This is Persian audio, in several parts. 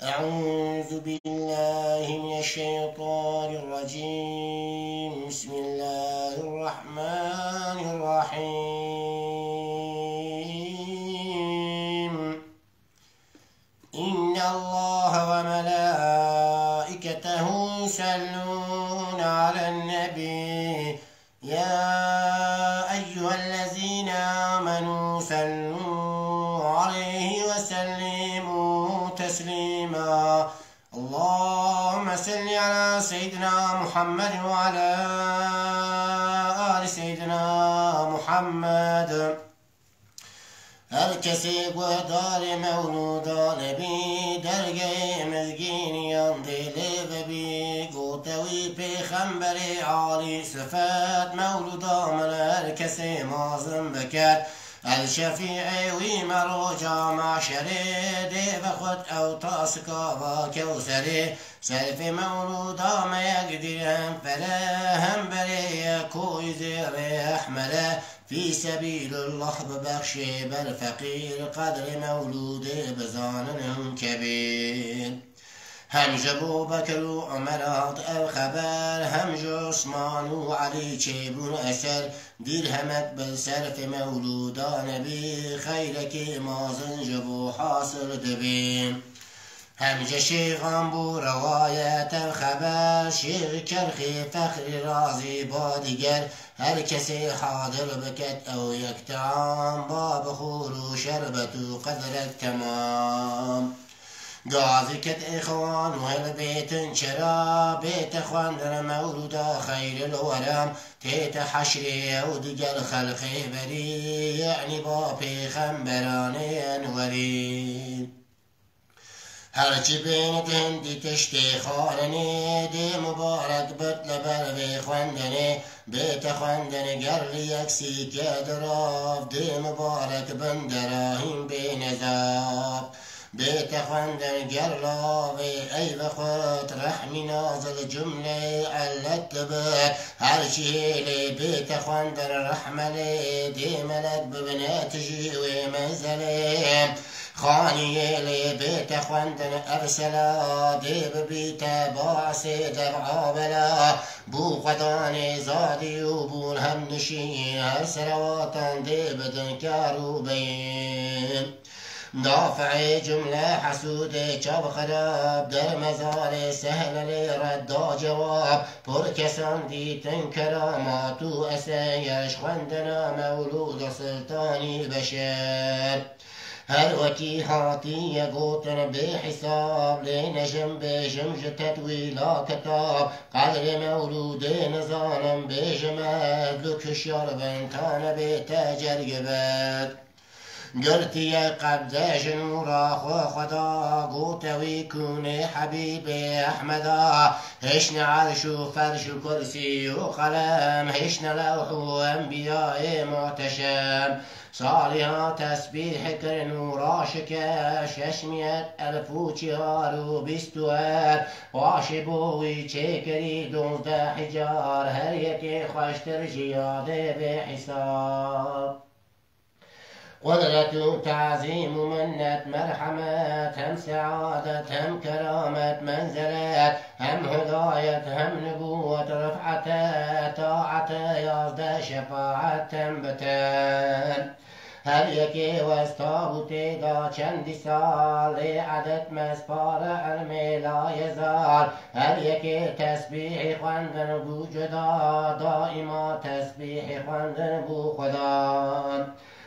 أعوذ بالله من الشيطان الرجيم. بسم الله الرحمن الرحيم. إن الله وملائكته يصلون على النبي يا أيها الذين آمنوا صلوا عليه وسلموا تسليما. اللهم صل على سيدنا محمد وعلى آل سيدنا محمد. هر کسی گهدار مولودان بی درگه مزگینیان دیلی و بی گوتوی پیغمبر عالی صفت مولودان هر کسی مازم بکد الشفیع وی مرو جامع شری دی و خود او تاسکا و کوسری سلف مولودا ما يقدرهم فلا هم بري كوي زير احمله في سبيل الله ببخشي بالفقير قدر مولود بزانن كبير. هم جبو بكر وعمرات او خبر هم جو عثمان وعلي چيبون اثر درهمت بالسرف مولودا نبي خيرك مازن جبو حاصل دبين. همجه شیخان بو روایت خبر شیخ کرخی فخر رازی با دیگر هر کسی حاضر بکت او یک طعام با بخور و شربت و قدرت تمام. گازی کت اخوان و هل بیتن چرا بیت خواندر مولودا خیر الورم تیت حشری او دیگر خلقی بری یعنی با پیغمبران انوری. هرچی بینت هندی تشتی خارنی دی مبارک بد لبر بی خواندنی بیت خواندنی گرلی یکسی که دراف دی مبارک بندراهیم بی نزاب بیت خواندن گرلاوی ای بخوت رحمی نازل جمله علت بر هرچی هیلی بیت خواندن رحملی دی ملک ببنات جیوی منزلی خاني لي بيت خواندن أرسلا دي ببيت باعسي درعا بلا بو قداني زادي وبو الهم نشي هرسلواتان دي بدن كاروبين دافع جملة حسود چاب خراب در مزار سهل لی رد جواب پر کسان دیتن کراماتو اسیش خوندنا مولود سلطانی بشر هر وكي هاتي يقوتن بحساب لنجم بجم تتويلا كتاب قدر مولودين ظالم بجمال لكش يربن كان بتاجر جبال قلتي قبض جنورا خدا قوتوي كوني حبيبي أحمدا هشنا عرش وفرش وكرسي وقلم هشنا لوح وأنبياء معتشم صالحا تسبيح كرن وراشكا ششميت ألف وشهار وبستوار واشبوي شكري دونزدا حجار هريكي خوشتر جيادة بحساب قدرة تعظيم منة مرحمات هم سعادة هم كرامة منزلات هم هداية هم نبوة رفعة طاعة يازد شفاعة تنبتان هر یکی وستابوتی دا چندی سال عدد مسپار علم لا یزال هر یکی تسبیح خواندن بو جدا دائما تسبیح خواندن بو خدا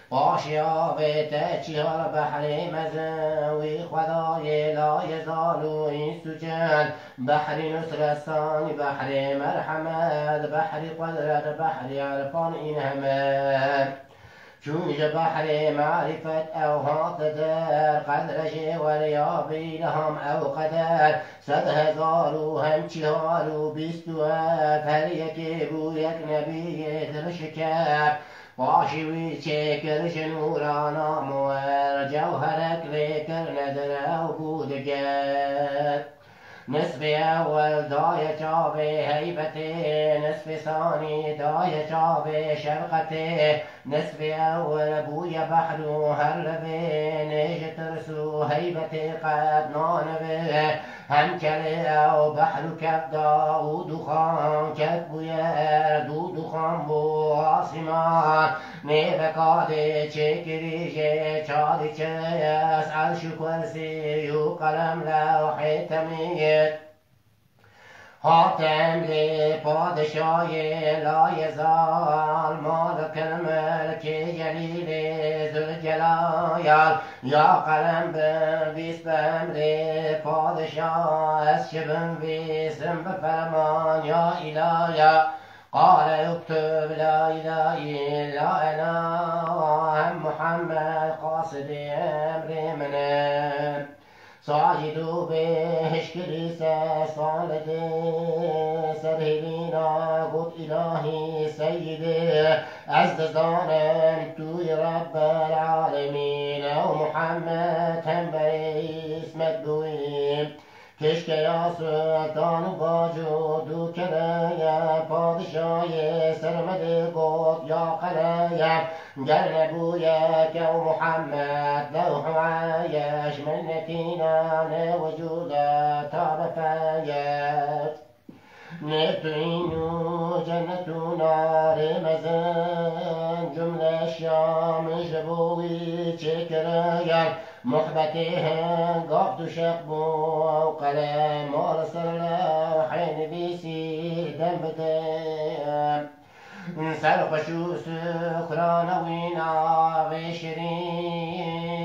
باشی آبت چیار بحر مزوی خدای لا یزالو این سجن بحر نصرستان بحر مرحمت بحر قدرت بحر عرفان این همه چونج بحر معرفت او هات در قدرش ولیابی لهم او قدر 100,000 و هم 4 و 22 هر یکی بو یک نبی درشکر باشوی چکرش نورانا مور جوهرک لیکر ندر او بودگر نصف أول داية شابه هيبته نصف ثاني داية شابه شرقته نصف أول بويا بحر هربه نيج ترسو هيبته قد نانبه هم كله أو بحر كبدا ودخان كبويا دو دخان بو آسمان نبكاده چکریجه چالی چیس عرش کرسی و قلم لوح تمید حاتم لپادشای لا یزال مالک الملک جلیل ذوالجلال یا قلم بنویس بامر پادشاه از چه بنویسم بفرمان یا الهی قال اكتب لا إله إلا أنا محمد قاصد أمر منام صاجدوا بهش كريسة صالد سرهلينا قد إلهي سيدي أزدزانم توي رب العالمين ومحمد هم اسمك بويم کشک یا سلطان و باجود و کنایم پادشای سرمد گفت یا قلایم گر نبویک و محمد لوح عایش منتینان وجودت تعرفایت نتوینو جنتو نار مزن جمله شام جبوی چکرایم محبتهم قبض شقبو وقلم ورسل لوحين بيسي دنبتهم سرخشو سكران وينا غشرين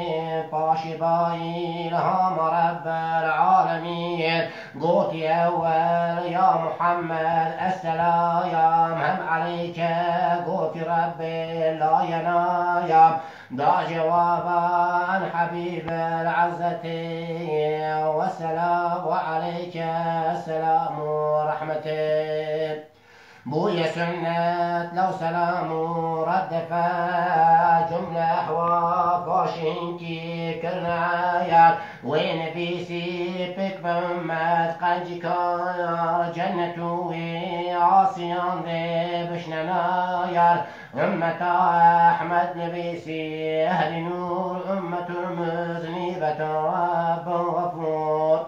باشي باي لهم رب العالمين قوتي أول يا محمد السلام هم عليك قوتي ربي لا ينايم دا جوابا عن حبيب العزة والسلام عليك السلام ورحمته بويا سنة لو سلام رد جملة أحوال باشينكي كرنايا وين بيسي بك بمت قنجكار جنة وعاصيان ذي بشنايا أمة أحمد نبيسي أهل نور أمة مذنبة رب غفور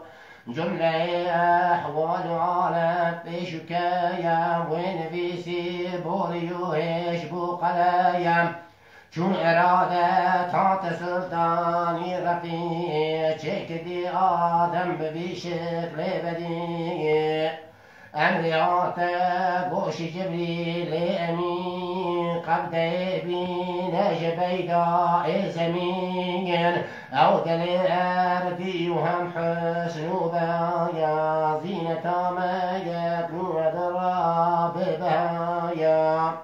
جملة أحوال عالم في شكايا ونبيسي بوريوهش بوقلايا چون ارادت هات سلطانی رفیع چکدی آدم ببی شکل بدی امریات گوش جبریل امین قبضه بین جبیداء زمین او دل اردی و هم حسن و بایا زینتا ما یبنو دراب بهایا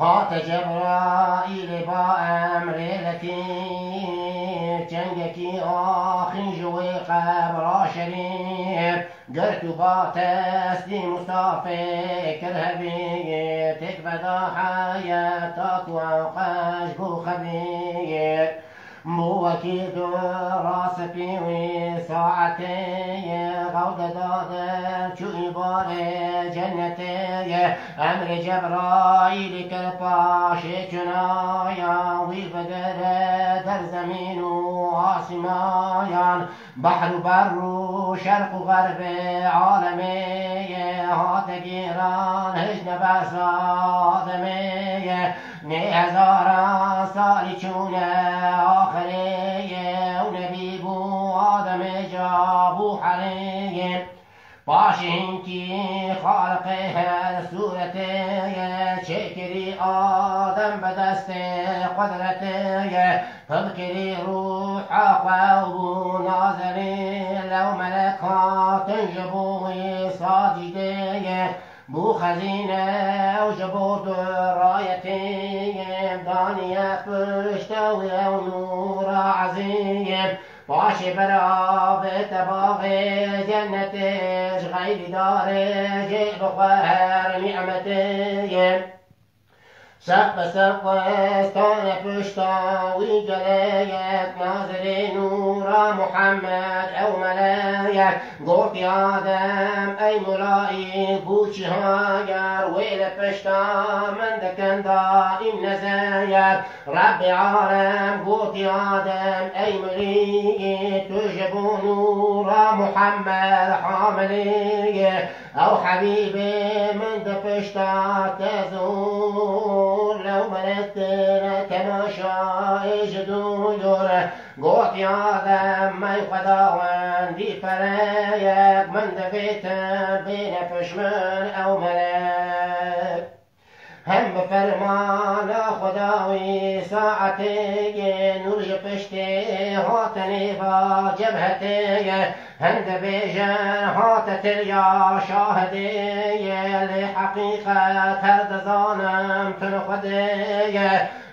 هات جبرائيل بأمر لطيف جنگكي آخي جوي قبر شريف قرت باتسليم مصافي كرهبي تكبدا حياتك وقاش بو خبير مو وكيد راس في ساعتي غود داد شو إبارة جنتي أمر جبرائيل كالباش جنايا والبدر در زمين وعاصمايا بحر بر شرق وغرب عالمي هات جيران هجن بس آدمي نهزارا سالي چونه آخریه و نبی بو آدم جابو حریه باشین کی خالق هر صورته چکری آدم بدست قدرته فذكري روح أخوه ناظري لو ملكات جبوه صاجدي بو خزينة وجبوت رايتي دانية پشتوي ونور عظيم باشي براب تباغي جنتش غير داري جيب خير نعمتي سقف استانه پشتاوی جلیت ناظر نور محمد او ملای یک گفتی آدم ای ملایی بوچی هاگر ویل پشتا من دکن دائم نزایر رب عالم گفتی آدم ای ملی تجبو نورا محمد حاملی او حبيبي من دفشتا تزور لو ملكتنا كما شاء جدودر قوت يا ذا ما يخداون دي فلايك من دفيت بين فشمن او ملاك هم بفرمان خداوي ساعتي نور پشتی هاتنی با جبهتی هند بیجن هاتت یا شاهدی لحقیقت هر دزانم تن خدی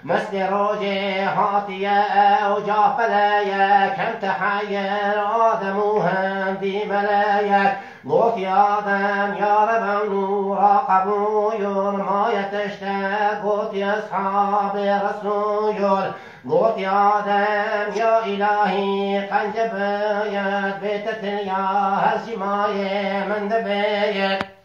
مثل روجي هاتية أو جافلية كم تحير آدم وهندي ملايك قوت يا آدم يا رب نورا قبويل ما يتشتاق قوت يا أصحاب رسول قوت يا آدم يا إلهي قنجب بيتت يا هزماي من دبيت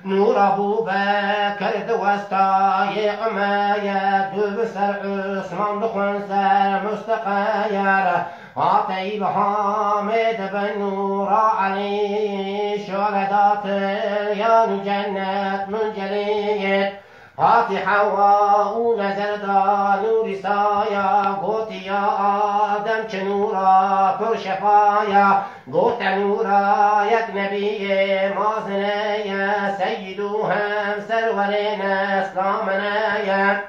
نور ابو بکر دوستای عمایه دو بسر عثمان دخون سر مستقایر عطیب حامد بن نور علی شهدات یان جنت منجلیت هاتی حوا نظر دا نوری سایا گوتی یا آدم چه نورا پر شفایا گوت نورا یک نبی مازنه سیدو هم سرورین اسلامنه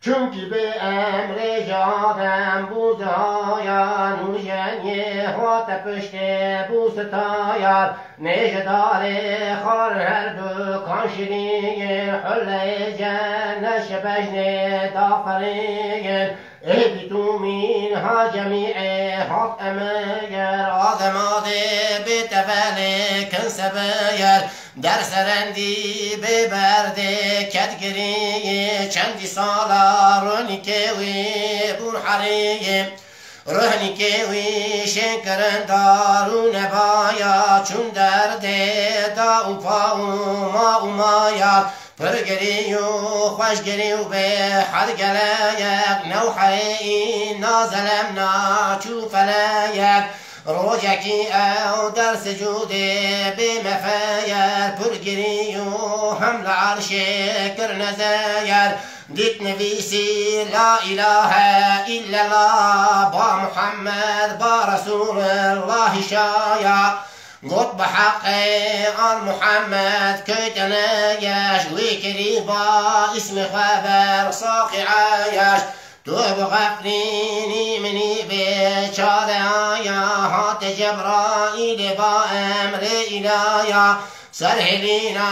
چونکی به امر جادم بوزهایا نوشنی هات پشت بوستایا نجدار خار هر دو کانشرین حله جنه شبجن دافرین اهبتوا منها جميعا أماير آدماده بتفالي كن سباير در سرندی ببرده کدگری چندی سالا رونی کهوی بون حریم روحنی کهوی شنکرن دارو نبایا چون درده دا و پا و ما و مایا پرگری و خوشگری و به حد گلیک نوحی نازلم ناچو فلیک روجکی او در سجود بمفایر پرگری و حمل عرش کر نزایر دیت نویسی لا اله الا الله با محمد با رسول الله شایا قط بحق آن محمد كيتنايش ويكري با اسم خبر ساقي عايش تو بغفريني مني بشاد آيا هات جبرائيل با امر إلايا سرهلينا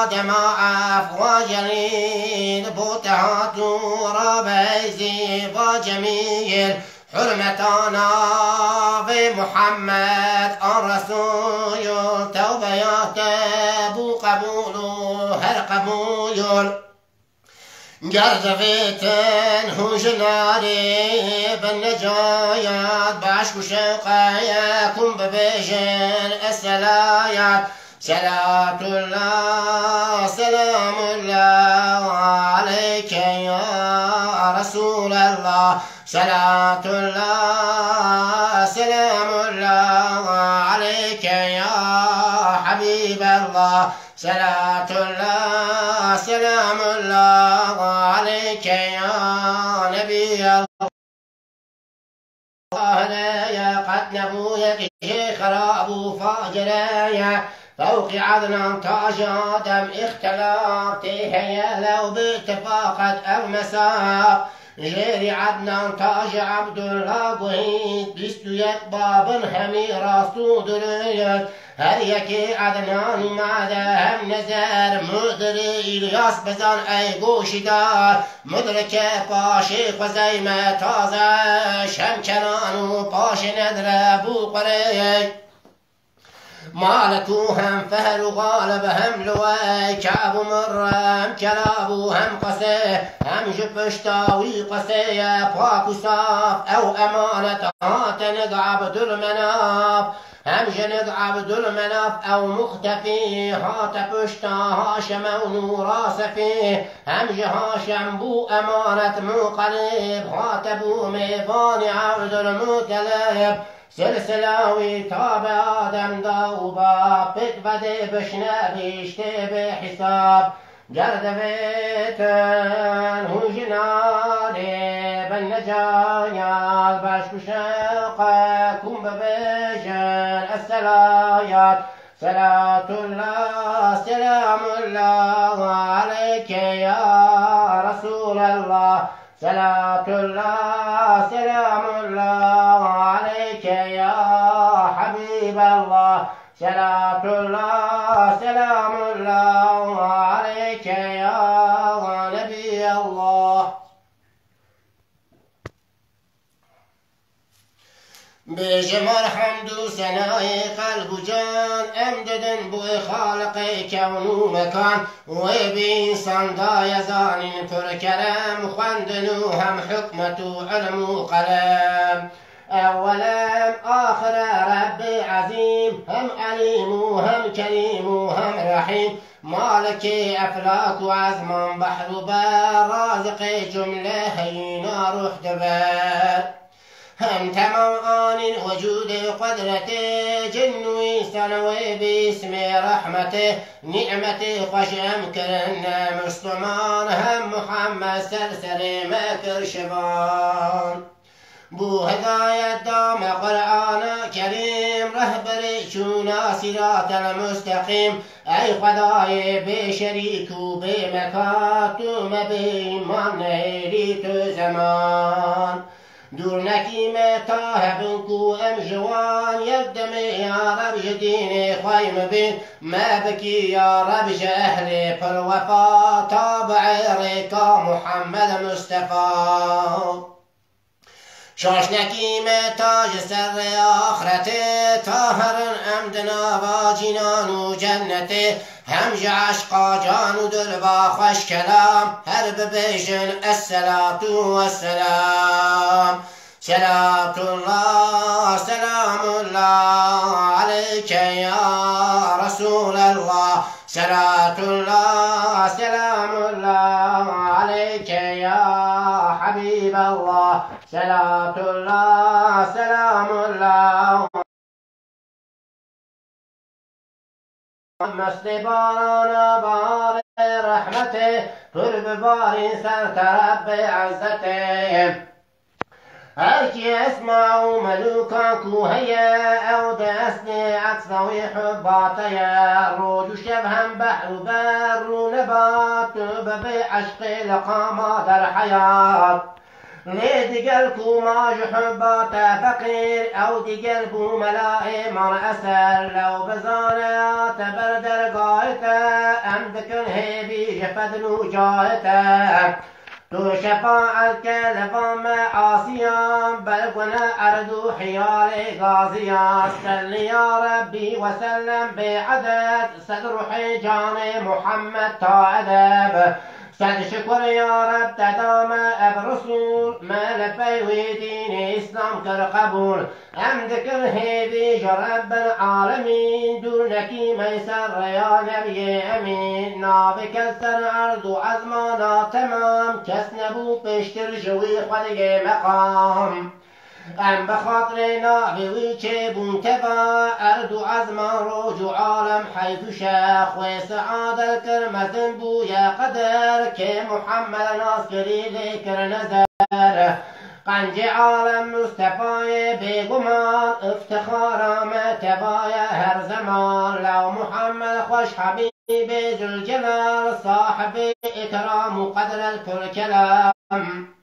آدم عفو جليل بوتهاتو ربيزي با جميل حرمتانا بمحمد الرسول توبيات ابو قبول هر قبول جرزفتن هجناري بالنجايات باشكو شوقاياكم ببيجن السلايات صلاة الله سلام الله عليك يا رسول الله صلاة الله سلام الله عليك يا حبيب الله صلاة الله سلام الله عليك يا نبي الله يا قد نبويك شيخ أبو فاجر فوق عدنان تاج آدم اختلافته هيا لو باتفاقت أو مساق غير عدنان تاج عبد الله قهيد بستو يكباب همي راستو دريت هر يكي عدنان معدهم نزار مدري إلياس بزان أي قوش دار مدرك باشي خزيمة تازة شمكنان باش ندر بو قريت مالكوهم فهل غالبهم لوي كعب مرم كلابوهم قسي هم جبشتاوي قسي باكو صاف أو أمانة هاتن عبد المناف هم جند عبد المناف أو مختفي هات بشتا هاشم ونورا سفي هم هاشم بو أمانة مقلب هات بو ميبان عبد المطلب سلسلاوي تاب آدم دوبا بك بدي بشنا بيشتي بحساب جرد بيتن هو جنالي بالنجايات باشكو شاقكم ببيجن السلايات صلاة الله سلام الله عليك يا رسول الله صلاة الله سلام الله عليك يا حبيب الله صلاة الله سلام الله عليك يا نبي الله بجمر حمد سناي قلب جان أمدد بوي خالقي كون مكان وبإنسان دا يزان فركرم خندنو هم حكمة علم قلم أولا آخر ربي عظيم هم عليم هم كريم هم رحيم مالك أفلاك وعزم بحر بار رازق جملة هينا روح دبر هم تمام وجود قدرته جنوي سنوي باسم رحمته نعمته خشم كرنا مصطمان هم محمد سلسل مكر شبان بو هداية دام قرآن كريم رهبري شونا صراط المستقيم أي خداي بشريك بمكاتم بإيمان ريت زمان دور نكيمة تاهبنكو أم جوان يدم يا رب جديني خايم بين ما بكي يا رب جهلي بالوفا تابع ريكا محمد مصطفى شاش نكيمة تاج سر آخرته طاهر أمدنا باجنان وجنته هم عشقا جان دلبا خوش كلام هرب بيجن الصلاة والسلام صلاة الله سلام الله عليك يا رسول الله صلاة الله سلام الله عليك يا حبيب الله صلاة الله سلام الله مستباران بار رحمته قرب بار سرت رب عزته هركي اسمعوا ملوكا كوهيا او دسني عكسوي حباطيا روج شبهم بحر بر نبات ببي عشق لقامة در حياة ليه دقلكو ما جحبات فقير او دقلبو ملائي مر اسر لو بزانات بردر قايته ام دكن هيبي جفدنو جايته تو شفاعت كلفام عاصيا بلغنا أردو حيال غازيا صل يا ربي وسلم بعدد صدر حجان محمد تأدب صد شكر يا رب تدام برسول ما لفي ودين إسلام كالقبول أمدك الهيدي رب العالمين دونك ميسر يا نبي أمين نابك السر عرض عزمانا تمام كسنبو بشتر جوي خلق مقام ام بخاطرنا بويچه بون تبا اردو عزمان روجو عالم حيث شاخ وسعاد الكرمزن بو يا قدر كي محمد ناصري ذكر نزر قنج عالم مصطفى بگمان افتخار ما تبايا هر زمان لو محمد خوش حبيب ذو الجلال صاحب اكرام وقدر الكل كلام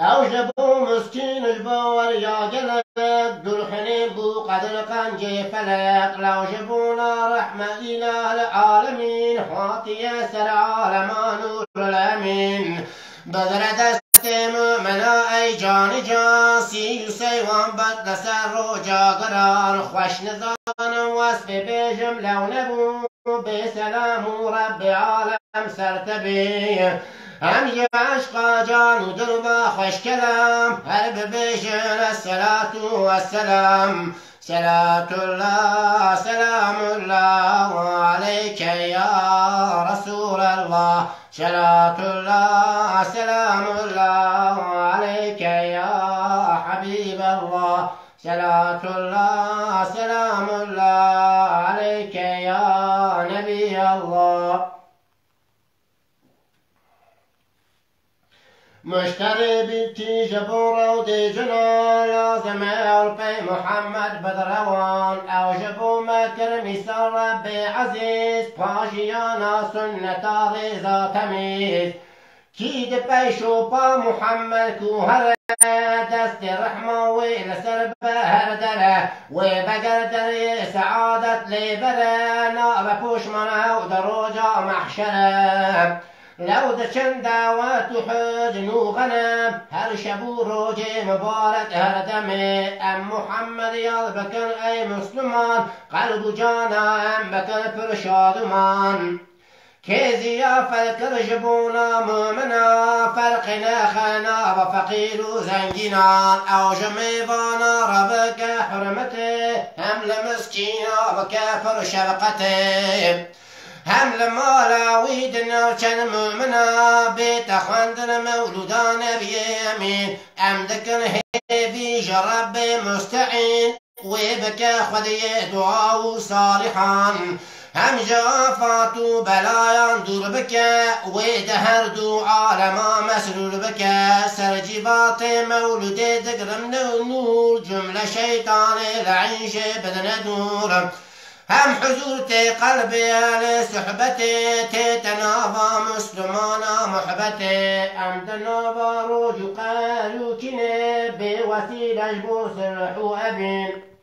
أوجبوا مسكين البور يا قلب درحني بو قدر قنجي فلق لو جبونا رحمة إلى العالمين حاطي سر عالم نور الأمين بدر دست مؤمنا أي جان جانسي يسيوان بدل سر جاقران خوش نزان وصف بجم لو نبو بسلام رب عالم سرتبي هم عشق جان و دل با خوش کلام هر ببیشن الصلاة والسلام صلاة الله سلام الله عليك يا رسول الله صلاة الله سلام الله عليك يا حبيب الله صلاة الله سلام الله عليك يا نبي الله مشتري بنتي جبورة ودي جنان لازم عرفي محمد بدروان أو جبو مكر مثال ربي عزيز باجيانا سنة رضا تميز كيد بيشو با محمد كوهر دست رحمة ويلسر بهر دره وبقر دري سعادة لبره نار بوش منه ودروجة محشره لو دشن دعوات حزن وغنم هر شبو روج مبارك هر دمي ام محمد يالبكر اي مسلمان قلب جانا ام بكر فرشاد من كيزيا فالكر جبونا مؤمنا فرقنا خنا وفقير زنجنا او جميبانا ربك حرمته هم لمسكينا وكافر شبقته هم لما ويدنا كان مؤمنا بيت خواندنا مولودان بيمين ام ذكر هيبي جرب مستعين وبكى خذي دعاء صالحان هم جافات بلايا دور بكى ودهر دعاء لما مسرور بكى سرجبات مولود ذكر من النور جملة شيطان لعيش بدن دور هم حضور قلبي لصحبتي تتنافى مسلمانا محبتي أم تنافى روج قالوا كني بوسيلة جبوس الرحو أبين